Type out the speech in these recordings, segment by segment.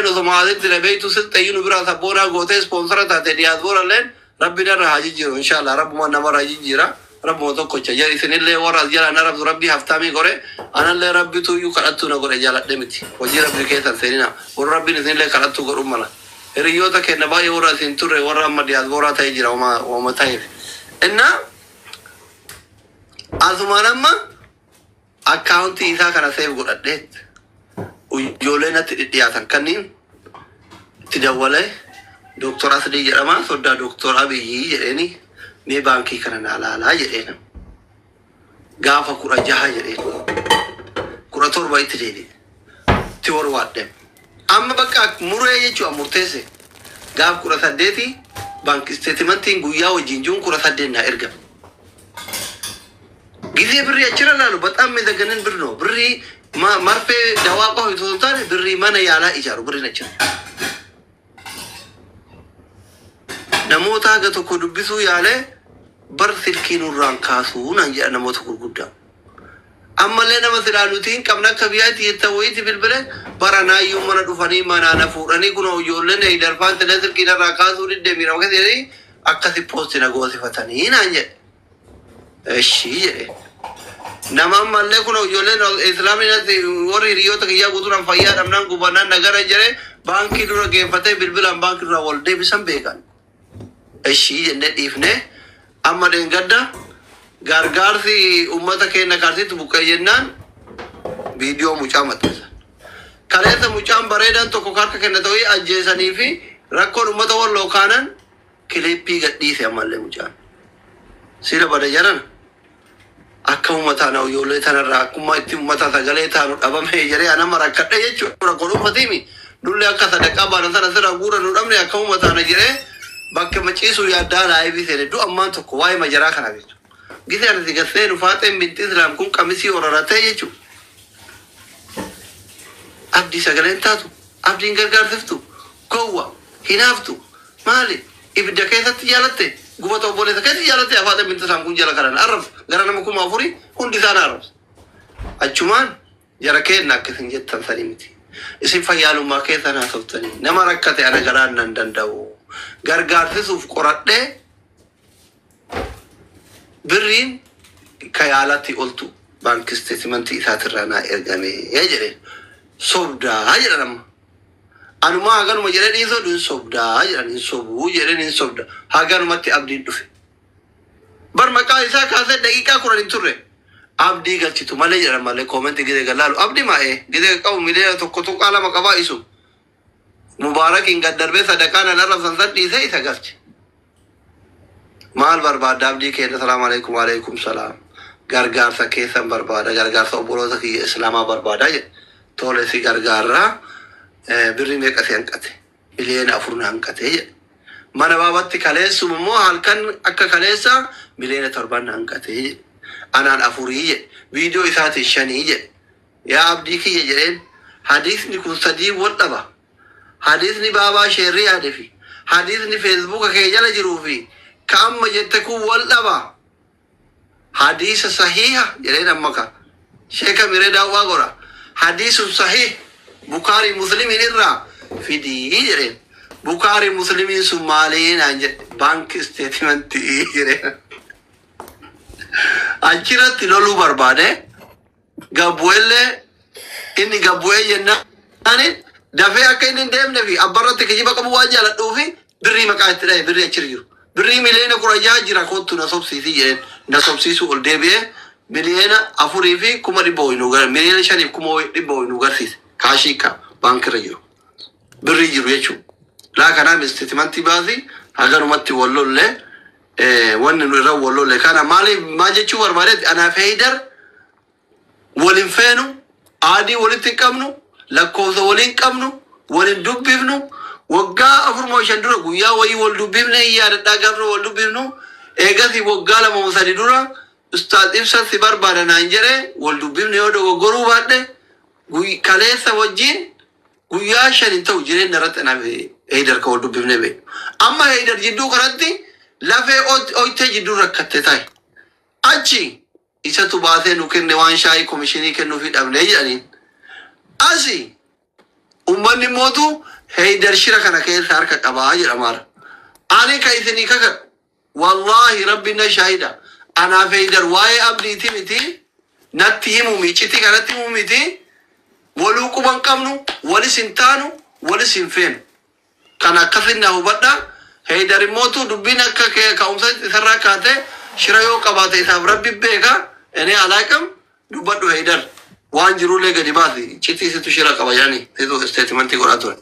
لو سمعت لبيتو ست يونو برا سبورا غوتي سبونسر تاتي دياسبورا لين ربنا راجي جيرو ان شاء الله رب ما نمر راجي جيرا رب ما توكو جاري سن اللي ورا جالا انا ربي هفتامي غوري انا اللي ربي تو يو كلاتو نغوري جالا دمتي وجي ربي كيتا سيرنا وربي نسن اللي كلاتو غرومنا ريوتا كنباي ورا سنتور ورا ما دياسبورا تاي جيرا وما تاي ان ازمانما اكاونتي اذا كان سيف غدت ويولينا تدياتن كنين تدولي دكتور أسدي جرما سودا دكتور أبي يجريني مي بانكي كنا لا يجرينا غافا كورا جها يجرينا كورا تور باي تجيني تور وادم أما بكا مرة يجوا مرتزة غاف كورا سدتي بانك ستيتمنتين غويا وجينجون كورا سدنا إرجع جزء بري أشرا لالو بتأم إذا جنن برنو بري ما مرفي دواقه يتوتر بري ما نيالا إجارو بري نشر نموت هذا تقول بسوا ياله برسل كينو رانكاسو نانجي نموت تقول قدام أما لنا مثلا نوتين كمنا كبيات يتويت بالبلد برانا يوم من الدفاني ما نافور أني كنا يقولون إذا رفعت تنزل كينا رانكاسو للدمير وكذا يعني أكثر بوستنا قوسي فتاني نانجي الشيء نما مالله كنا يقولون إسلامي ناس وري ريو تكيا قدران فيا رمنا قبنا نجارة جري بانكي دورا كيفتة بالبلد بانكي دورا والده بسم بيكان الشيء جنة إفنه أما دينغدا غارغارسي أمتا كي نكارسي تبوكا جنان فيديو مجامت كاليسا مجام بريدان تو كوكاركا كنتوي أجيساني في ركون أمتا واللوكانان كليبي غديسي أمالي مجام سيلا بدا جران akka ummataana ijoollee tanarraa akkuma itti ummata sagalee taanu dhabame jedhee ana marakkadhe jechuudha godhuu fatiimi nullee akka sadaqaa baana sana sirraa guura nu dhabne akka ummataana jedhee bakka maciisuu yaaddaa laayivii seene du'a ammaan tokko waa'ee majaraa kana jechuudha gisee anasi gassee nu faaxeen binti islaam kun qamisii horaratee jechuudha abdii sagaleen taatu abdiin gargaarsiftu gowwa hinaaftu maali ibidda keessatti jaalatte gubata obboleessa keessatti jaalatte afaaxeen binti islaam kun jala karan arraf gara nama kuma afurii hundi isaan arrabsa achumaan jara keenna akkasin jettan sanii miti isin fayyaalummaa keessa naasoftanii nama rakkate ana garaan nan danda'u gargaarsisuuf qoradhee birriin kayaalatti oltu baankii isteetimentii isaatirraa naa ergame jedheen sobdaa jedhan amma anumaa haganuma jedhee dhiisoo dhuun sobdaa jedhan hin sobuu jedheen hin sobda haganumatti abdiin dhufe bar maqaa isaa kaasee daqiiqaa 10 hin turre abdii galchitu malee jedhan malee koomenti gidee galaalu abdii maa'ee gidee qabu miliyoona tokko tuqaa lama qabaa isu مبارك إن قدر بس دكان أنا رفض صدق إيه سجلت مال برباد دابدي كده السلام عليكم وعليكم السلام غرغار سكيسم برباد غرغار سوبرو سكي إسلام برباد أيه تولى سي غرغارا بري ميك أسيان كته مليون أفرنا عن كته ما نبابت كلاس مو هالكن أك كلاسا مليون تربان عن كته أنا أفوريه فيديو إثاتي شنيه يا عبدي كي يجرين حديث نكون صديق وطبع حديث ني بابا شيري عارفي حديث ني فيسبوك كيجلا جروفي كم جتكو والدبا حديث صحيح جرينا مكا شيخ ميري داوا غورا حديث صحيح بخاري مسلم نرا في دي جرين بخاري مسلم سومالين انج بانك ستيتمنت جرين اجرت لولو برباده غبوله اني غبويه ينانين دافع كاين ديم نبي أبرت كجيبا كم واجه على دوفي بري مكان تلاقي بري أشريو بري ملينا كراجع جرا كنت نصب سيسي نصب سيسو الدبي ملينا أفوري في كم ريبوي نوغر ملينا شريف كم ريبوي نوغر سيس كاشيكا بانك رجيو بري جرو يشو لا كنا مستثمرتي بازي أجر متي والله له ون نرى والله له كنا مالي ما جتشو ورمارد أنا فيدر ولنفينو عادي ولنتكمنو لكوزا ولين كمنو ولين دبيبنو وقا أفرمو شندورا قويا وي والدبيبنا إيا رداقابنا والدبيبنو إيغاثي وقا لما مساددورا استاذ إفسا سبار بانا نانجره والدبيبنا يودو وقرو بادة قوي كاليسا وجين قويا شانين تو جرين نرات أنا هيدر كوالدبيبنا بي أما هيدر جدو قراتي لفه أويتا جدو ركتتاي أجي إسا تباثي نوكر نوان شاي كوميشيني كنو في الأبنية جانين أسي ummanni mootu Haydar shira kana keessa harka qabaa jedhamaara. Ani ka isinii kaka wallahi rabbina shaahida anaaf Haydar waa'ee abdiiti miti natti himu miiciti kanatti himu miti waluu quban qabnu walis hin taanu walis hin feenu kan akkasin na hubadha. Haydar mootu dubbiin akka ka'umsa isarraa kaate shira yoo qabaate isaaf rabbi beeka inni alaaqam dubbadhu Haydar waan jiruulee gadi baasi citiisitu shira qaba yaani teetu statementii godhaa ture.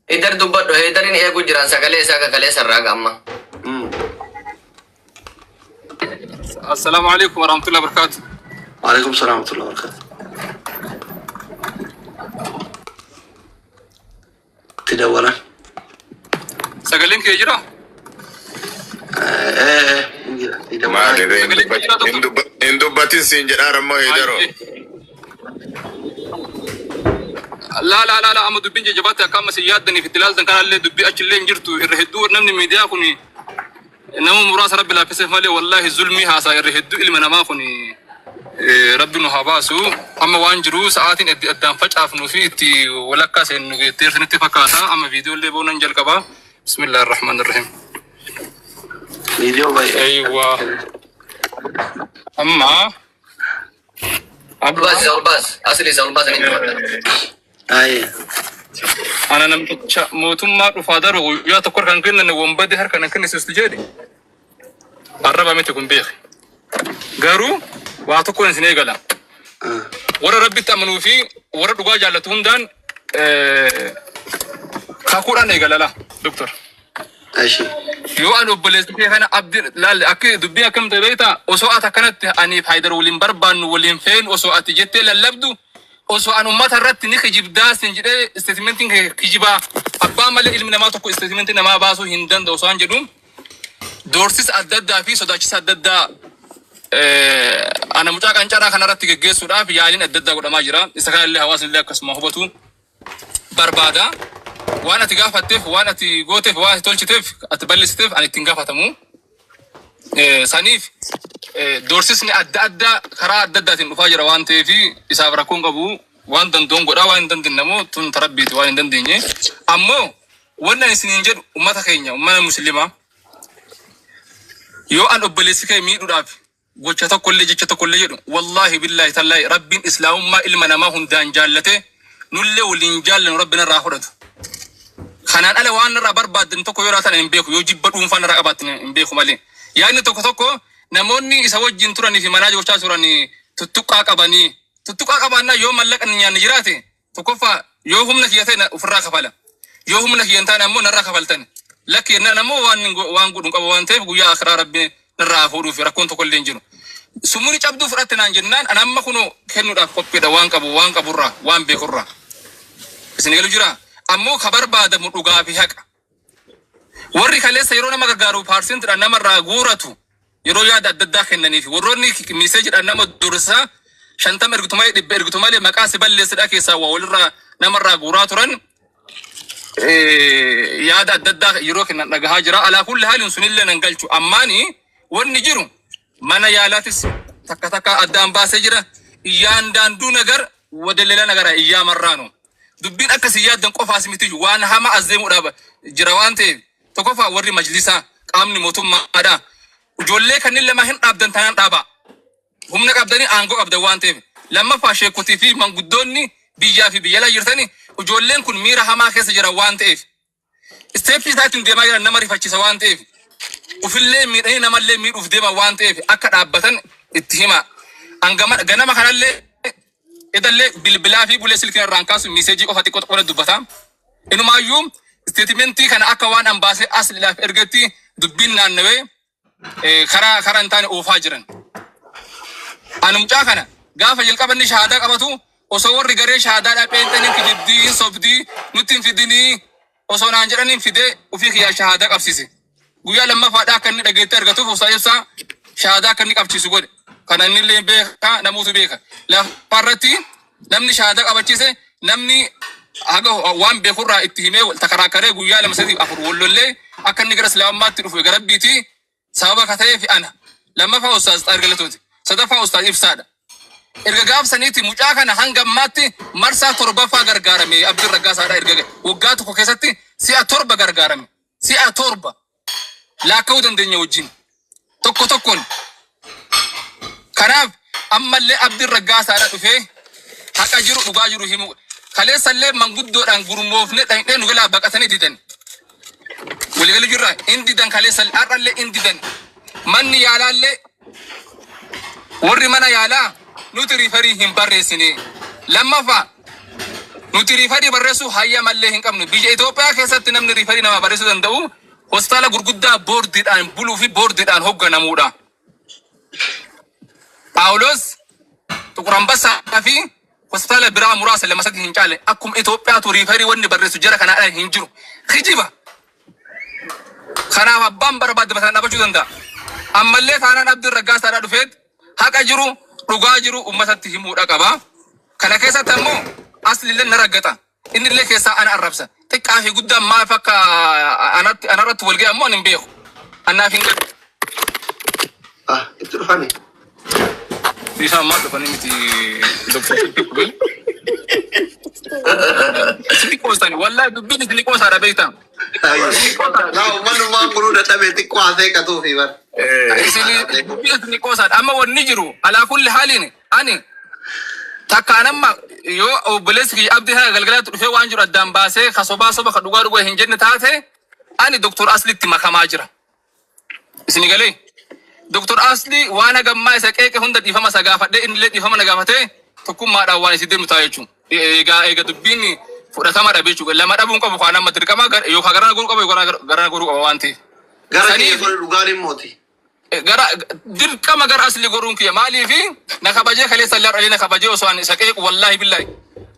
Idar dubbadhu Haydarin eegu jiran sagalee isaa kakalee sarraa gamma. Assalamu alaikum warahmatullahi wabarakatuh. Waalaikum salam warahmatullahi wabarakatuh. Tidawala. Sagaleen kee jira? Indubbatin siin jedhaa rammoo Haydaroo. La amma dubbiin jajjabaatti akka amma si yaaddanii fi tilaaltan kanallee dubbii achillee hin jirtu irra hedduu namni miidiyaa kun nama muraasa rabbi laaffiseef malee wallaahi zulmii haasaa irra hedduu ilma namaa kun rabbi nu haa baasu amma waan jiru sa'aatiin addaan facaafnuu fi itti walakkaa seennu geetteersinitti fakkaata amma viidiyoolee boonan jalqabaa bismillaahi irrahmaani irrahiim. Viidiyoo baay'ee. Eeywa amma Olbaas asli isa olbaas ni dubbata. Ana namticha mootummaa dhufaa daru guyyaa tokko kan kennan wombade harka nan kennisistu jedhe arraba miti kun beeke garuu waa tokko isin eegala warra rabbitti amanuu fi warra dhugaa jaallatu hundaan kakuudhaan eegalala doktor yoo an obboleessi kee kana abdi laalle akka dubbii akkam ta'e beektaa osoo ati akkanatti aniif Haydar waliin barbaannu waliin feenu osoo ati jettee lallabdu osoo an ummata irratti ni kijibdaa sin jedhee statementiin kijibaa abbaa malee ilmi namaa tokko statementii namaa baasuu hin danda'u osoo an jedhu doorsisa adda addaa fi sodaachisa adda addaa ana mucaa qancaraa kanarratti geggeessuudhaaf yaaliin adda addaa godhamaa jira. Isa kanallee hawaasni illee akkasuma hubatu barbaada. Waan ati gaafatteef, waan ati gooteef, waan ati tolchiteef, ati balleessiteef ani ittiin gaafatamu. Saniif doorsisni adda addaa karaa adda addaatiin dhufaa jira waan ta'eef isaaf rakkoon qabu waan dandoon godhaa waan hin dandeenye tun tarabbiiti waan hin dandeenye. Ammoo wannan isiniin jedhu ummata keenya ummata muslimaa yoo an obboleessi kee miidhuudhaaf gocha tokkollee jecha tokkollee jedhu wallahi billahi tallahi rabbiin islaamummaa ilma namaa hundaan jaallate nullee waliin jaallannu rabbiin irraa fudhatu. Kanaan ala waan irraa barbaaddan tokko yoo raatan hin beeku yoo jibba dhuunfaan irraa qabaatan hin beeku malee. Yaadni tokko namoonni isa wajjin turanii fi manaa gochaa turanii tuttuqqaa qabannaa yoo mallaqan nyaanni jiraate tokkoffaa yoo humna kiyya ta'e ofirraa kafala. Yoo humna kiyya hin taane ammoo narraa kafaltan. Lakki namoo waan godhu qaba waan ta'eef guyyaa akhiraa rabbi narraa fuudhuuf rakkoon tokko illee hin jiru. Sumuni cabduu fudhatte naan jennaan an amma kunoo kennuudhaaf qophiidha waan qaburraa waan beekurraa. Isin galu jira ammoo ka barbaadamu dhugaa fi haqa. Warri kaleessa yeroo nama gargaaru paarsiintidhaan namarraa guuratu yeroo yaada adda addaa kennaniif warroonni miseejidhaan nama dursaa 50 ergitu malee maqaa si balleessidhaa keessaa waa walirraa namarraa guuraa turan yaada adda addaa yeroo kennan dhagahaa jira. Alaa kulli haaliin sunillee nan galchu ammaani wanni jiru mana yaalaatis takka addaan baasee jira. Iyyaan daanduu nagar wadallela nagara iyyaa marraanu dubbiin akkasii yaaddan qofaas miti waan hama azdeemuudhaaf jira waan ta'eef tokkoffaa warri majlisaa qaamni mootummaadha ijoollee kanneen lama hin dhaabdan tanaan dhaaba humna qabdanii aangoo qabdan waan ta'eef lammaffaa sheekotii fi manguddoonni biyyaa fi biyyalaa jirtanii ijoolleen kun miira hamaa keessa jira waan ta'eef isteeppii isaatiin deemaa jiran nama rifachiisa waan ta'eef ufillee miidhanii namallee miidhuuf deema waan ta'eef akka dhaabbatan itti hima. Ganama kanallee idallee bilbilaa fi bulee silkiin irraan kaasu miseejii qofa xiqqoo dubbata. Inumaayyuu statementii kana akka waan ambaasee asliidhaaf ergetti dubbiin naannawee karaa hin taane oofaa jiran. Anumcaa kana gaafa jalqabanni shahaadaa qabatu osoo warri garee shahaadaa dhapheentanii kijibdii sobdii nutti hin fidinii osoo naan jedhaniin fidee ofii kiyyaa shahaadaa qabsiise. Guyyaa lammaffaadhaa akka inni dhageettee argatuuf obsaa ibsaa shahaadaa akka inni qabsiisu godhe. Kana inni illee beeka namuutu beeka. Lafarratti namni shahaadaa qabachiise namni haga waan beekurraa itti himee takaraakkaree guyyaa 2-3-4 wallollee akka inni gara islaamummaatti dhufe gara rabbiiti sababa ka ta'eef ana lammaffaa ustaaz Xaahir Galatooti sadaffaa ustaaz Ibsaadha. erga gaafsaniiti mucaa kana hanga ammaatti marsaa torbaffaa gargaarame Abdii Raggaasaadha erga waggaa tokko keessatti si'a torba gargaarame si'a torba laakkaa'uu dandeenya wajjin tokko tokkoon kanaaf ammallee Abdii Raggaasaadha dhufee haqa jiru dhugaa jiru himu kaleessallee manguddoodhaan gurmoofne dhaqnee nu galaa baqatanii didan waliigalii jirra indi dan kaleessal har'allee indi dan manni yaalaallee warri mana yaalaa nuti riifarii hin barreessine lammaffaa nuti riifarii barreessu hayya mallee hin qabnu biyya Itoophiyaa keessatti namni riifarii nama barreessuu danda'u hospitaala gurguddaa boordiidhaan buluu fi boordiidhaan hoogganamuudha. Paawulos Tuqurambasaa fi hospitaala biraa muraasa lama sadii hin caale akkuma Itoophiyaatu riifarii wanni barreessu jara kanaadhaan hin jiru kijiba. Kanaaf abbaan barbaade mataan dhaabachuu danda'a. Ammallee taanaan Abdii Raggaasaadhaa dhufeet haqa jiru dhugaa jiru ummatatti himuudha qaba. Kana keessatti ammoo aslillee na raggata. Innillee keessaa ana arrabsa. Xiqqaa fi guddaan maaf akka anarratti wal ga'e ammoo hin beeku. Annaaf hin galu. Itti dhufani. Bisa ammaa dhufanii miti doktor Sini koostani wallahi dubbiin isini koosaadha beektaa. Laa manuma guruudha dhabee xiqqoo haasee qatuu fi bar. Isini dubbiin isini koosaadha amma wanni jiru alaa kulli haaliin ani takkaan amma yoo obboleessi kiyya Abdii haa galgalaatti dhufee waan jiru addaan baasee kasobaa soba ka dhugaa hin jenne taate ani doktor Asliitti makamaa jira. Isini galee doktor Asli waan gammaa isa qeeqe hunda dhiifama isa gaafadhe innillee dhiifama na gaafatee tokkummaadhaan waan isin deemnu ta'a jechuudha. Egaa dubbiin fudhatama dhabe jechuudha. Lama dhabuun qabu kan amma dirqama yookaan garana guruu qabu yookaan garana guruu qaba waan ta'eef. Gara kiyya godhe dhugaan immooti. Gara dirqama gara Asli goruun kiyya maaliifi na kabajee kaleessa illee na kabajee osoo an isa qeequ wallaahi billaahi.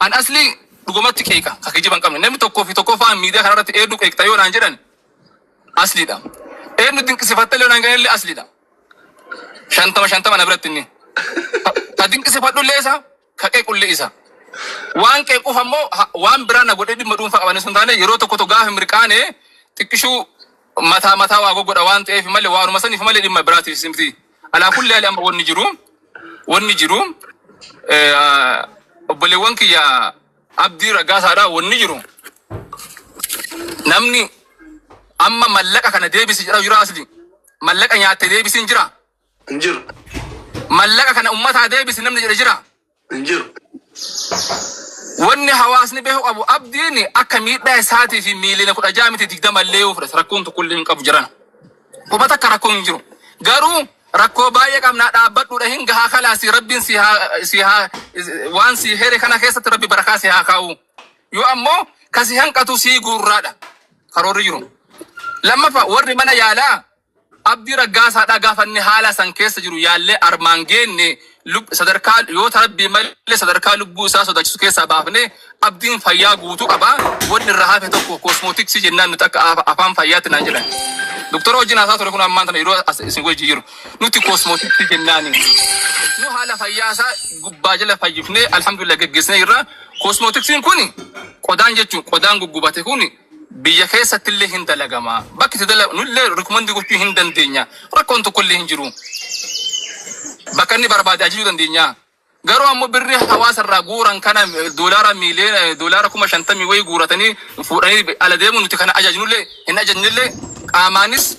An Asli dhugumatti qeeqa ka kijiban qabne namni tokkoo fi tokkoo fa'aa miidiyaa kanarratti eeddu qeeqta yoo naan jedhan Asliidha. Eenyu dinqisifattee yoo naan ganillee Asliidha. Shantama na biratti inni. Ka dinqisifadhullee isa ka qeequllee isa. Waan qeequuf ammoo waan biraa na godhee dhimma dhuunfaa qaban sun taane yeroo tokko gaafa mirqaane xiqqishuu mataa waa godha waan ta'eef malee waanuma saniif malee dhimma biraatiif simti. Alaa kulli haali amma wanni jiru obboleewwan kiyya Abdii Raggaasaadhaa wanni jiru namni amma mallaqa kana deebisi jedha jira Asli mallaqa nyaatte deebisi hin jira. Injiru. Mallaqa kana ummataa deebisi namni jedhe jira. Injiru. Wanni hawaasni beeku qabu Abdiin akka miidhaa isaatii fi miiliina 16 miti 20 illee yoo fudhate rakkoon tokko illee hin qabu jiran. Hubata akka rakkoon hin jiru. Garuu rakkoo baay'ee qabnaa dhaabbadhuudha hin gahaa kalaasi rabbiin si haa waan si here kana keessatti rabbi barakaa si haa kaa'u. Yoo ammoo kasi hanqatu si guurraadha. Karoorri jiru. Lammaffaa warri mana yaalaa Abdii Raggaasaadhaa gaafanne haala san keessa jiru yaallee armaan geenne sadarkaa yoo tarabbii malee sadarkaa lubbuu isaa sodaachisu keessaa baafne Abdiin fayyaa guutuu qaba. Wanni irraa hafe tokko koosmootiksii jennaan nuti akka afaan fayyaatti naan jedhan. Doktora wajjin haasaa ture kun ammaan tana yeroo isin wajji jiru nuti koosmootiksii jennaani. Nu haala fayyaa isaa gubbaa jala fayyifnee alhamdulillah geggeessine irra koosmootiksiin kun qodaan jechuun qodaan guggubate kun biyya keessatti illee hin dalagama. Bakki itti dalagu nullee rikoomandii gochuu hin dandeenya. Rakkoon tokko illee hin jiru. Bakka inni barbaade ajajuu dandeenya. Garuu ammoo birri hawaasa irraa guuran kana doolaara 50,000 wayii guuratanii fuudhanii ala deemu nuti kana ajajnullee hin ajajnillee qaamaanis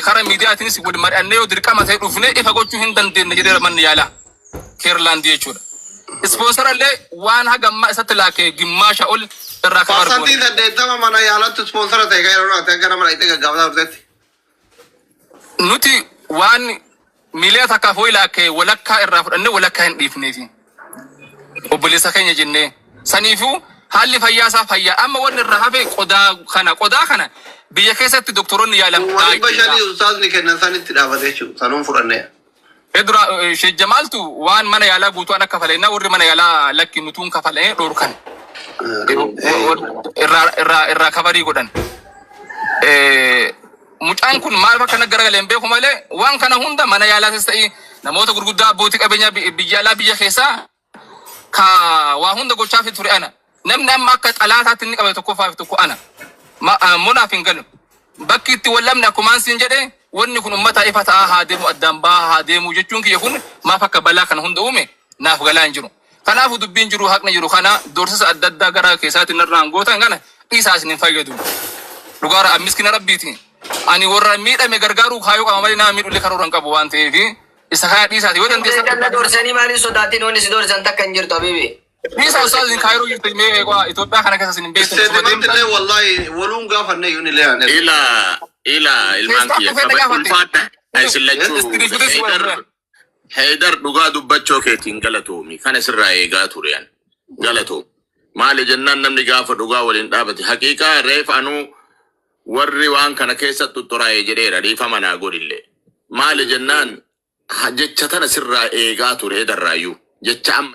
karaa miidiyaatiinis wal mari'annee yoo dirqama ta'e dhufnee ifa gochuu hin dandeenye jedhee manni yaalaa Keerlaandii jechuudha. Ispoonsarallee waan hagammaa isatti laakee gimmaasha ol irraa kan argamu. Parsantiin saddeettama mana yaalatti ispoonsara ta'e yeroo ati gara mana itti gaggaafataa turtetti. Nuti waan miiliyaa takkaa fooyi laakee walakkaa irraa fudhannee walakkaa hin dhiifneefi. Obboleessa keenya jennee saniifuu haalli fayyaa isaa fayyaa amma wanni irraa hafe qodaa kana biyya keessatti doktoroonni yaalan. Waan bashanii ustaasni kennan sanitti dhaabate jechuudha. Sanuun fudhannee. Edura Sheekh Jamaaltu waan mana yaalaa guutuun akka kafaleenna warri mana yaalaa lakki nutuun kafalee dhorkan. Irraa kabarii godhan. Mucaan kun maal bakka naggara hin beeku malee waan kana hunda mana yaalaatis ta'ii namoota gurguddaa abbootii qabeenyaa biyya alaa biyya keessaa ka waa hunda gochaaf ture ana. Namni amma akka xalaataatti inni qabe tokkoffaa fi tokko ana. Munaaf hin galu. Bakki itti wallamne akkumaan siin jedhee wanni kun ummata ifa ta'a haa deemu addaan baha haa deemu jechuun kiyya kun maaf akka balaa kana hunda uume naaf galaan jiru. Kanaafuu dubbiin jiru haqni jiru kana doorsisa adda addaa gara keessaatti narraan gootan kana dhiisaas hin fayyadu. Dhugaara ammiskina rabbiiti. Ani warra miidhame gargaaruu kaayoo qaba malee nama miidhullee karooraan qabu waan ta'eef isa kana dhiisaati yoo dandeessa. Dalla doorsanii maaliin sodaatiin wanni si doorsan takka hin jirtu habibi. Dhiisa ustaazin kaayoo jirtu mee Itoophiyaa kana keessa sin beektu. Isteetimantillee wallahi waluun gaafanne yuun illee aanee. Ila ilmaan kiyya qaba ulfaadha. Isilachuu Haydar dhugaa dubbachoo keetiin galatoomi. Kana sirraa eegaa tureen galatoo. Maali jennaan namni gaafa dhugaa waliin dhaabate haqiiqaa reef anuu warri waan kana keessatti xuraa'ee jedheera dhiifa manaa godhillee. Maali jennaan jecha tana sirraa eegaa ture darraayyuu jecha amma.